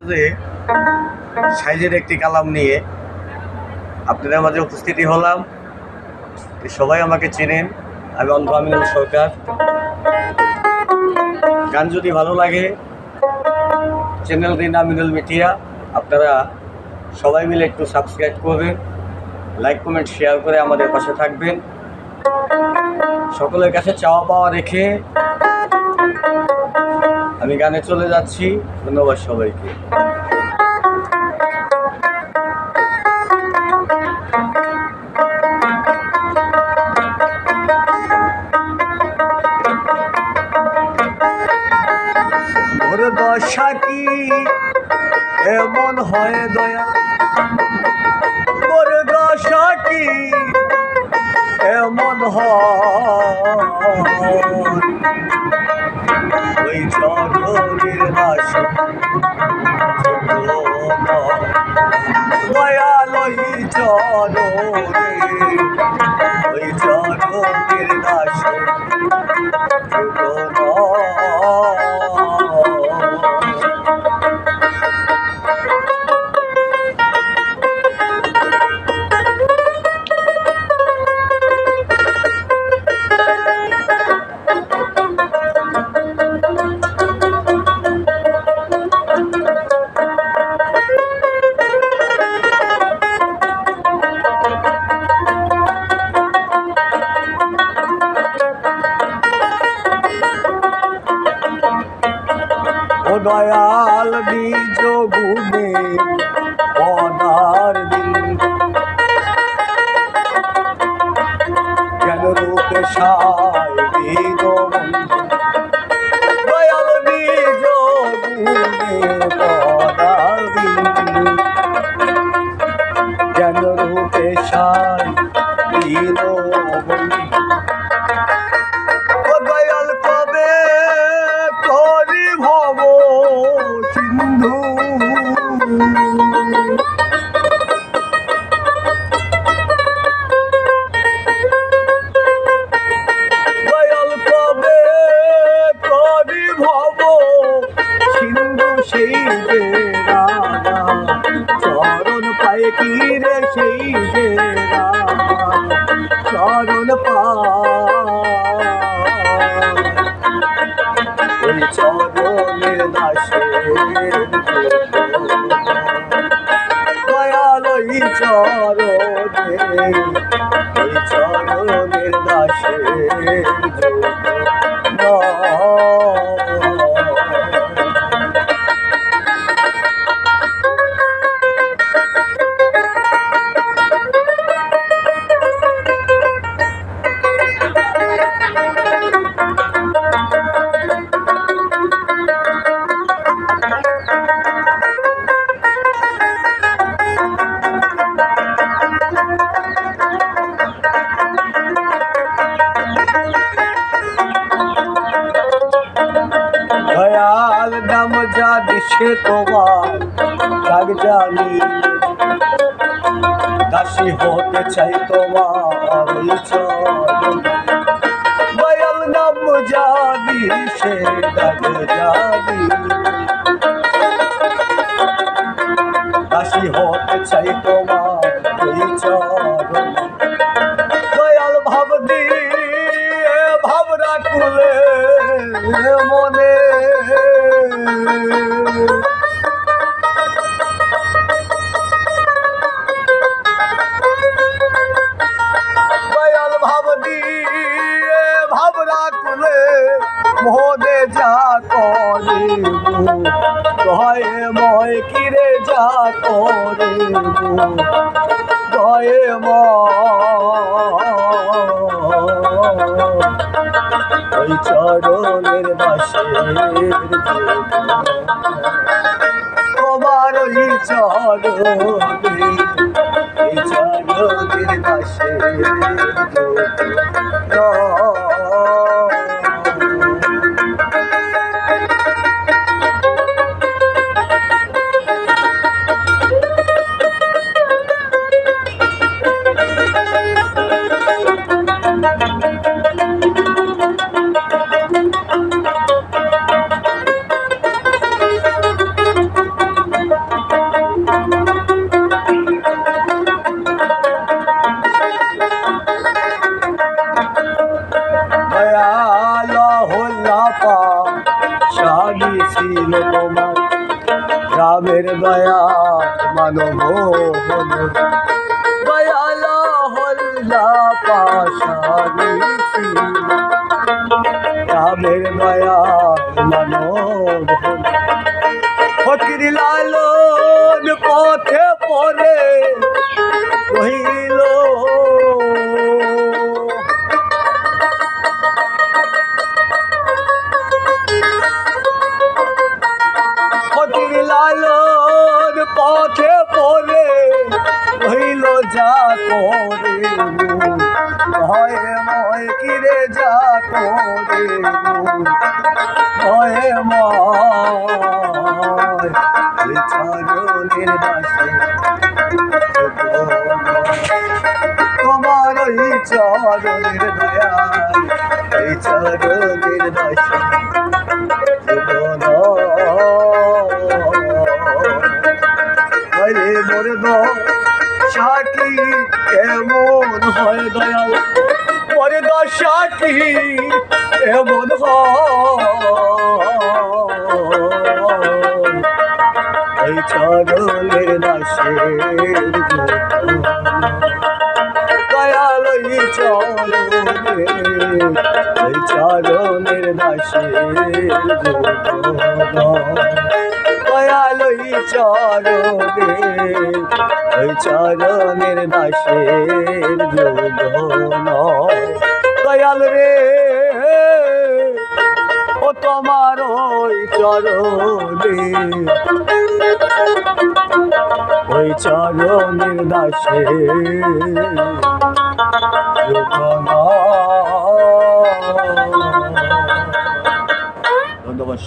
যে সাইজের একটি কালাম নিয়ে আপনাদের মাঝে উপস্থিতি হলাম। সবাই আমাকে চেনেন, আমি অন্ধ আমিনুল সরকার। গান যদি ভালো লাগে চ্যানেল দিন আমিনুল মিডিয়া, আপনারা সবাই মিলে একটু সাবস্ক্রাইব করবেন, লাইক কমেন্ট শেয়ার করে আমাদের পাশে থাকবেন। সকলের কাছে চাওয়া পাওয়া রেখে আমি গানে চলে যাচ্ছি। ধন্যবাদ সবাইকে। মোর দশা কি এমন হয় দয়া, মোর দশা কি এমন ওই চরণের দাস দয়াল ওই চরণে, ওই চরণের দাস দয়াল নিজ গুণে পদার দিন কেন রূপে সায় দয়াল নিজ গুণে পদার দিন কেন রূপে সায় দয়াল কবে করি ভব সিন্ধু দয়াল কবে করি ভব সিন্ধু সেই যে রাধা চরণ পায় কি রে, সেই যে রাধা চরণ পায় ওই চরণের দাসের দয়াল ওই চরণে, ওই চরণের দাসের দয়াল নাম যা দিছে তোমার রাগ জানি, দাসী হতে চাই তোমার ওই চরণ। দয়াল নাম যা দিছে রাগ জানি, দাসী হতে চাই তোমার ওই চরণ। দয়াল ভাব দিয়ে ভাব রাখলে মনে দয়াল ভাব দিয়ে ভাব রাখলে মোদে যা করে দয়ে ময় কিরে যা করে দয়ে ওই চরণের দাসের তোমার ওই চরণে, ওই চরণের দাসের রামের দয়া মানব দয়াল হল্লা পাশানি ছিল রামের দয়া মানব ফকির লালন পথে পরে রহিল ফকির লালন পথে পরে রহিল যা করে ভয়ে ময় কিরে যা করে ভয়ে ময় চরণের দাসে তোমার ওই চরণের দয়া এই চরণের দাসে হরে মোর দশাকি এমন হয় দয়াল মোর দশাকি এমন হয় চরণের দাসের দয়াল চরণের দাসের দয়াল চরণের দাসের যোগন দয়াল রে ও তোমার ওই চরণের দাসের যোগন। ধন্যবাদ।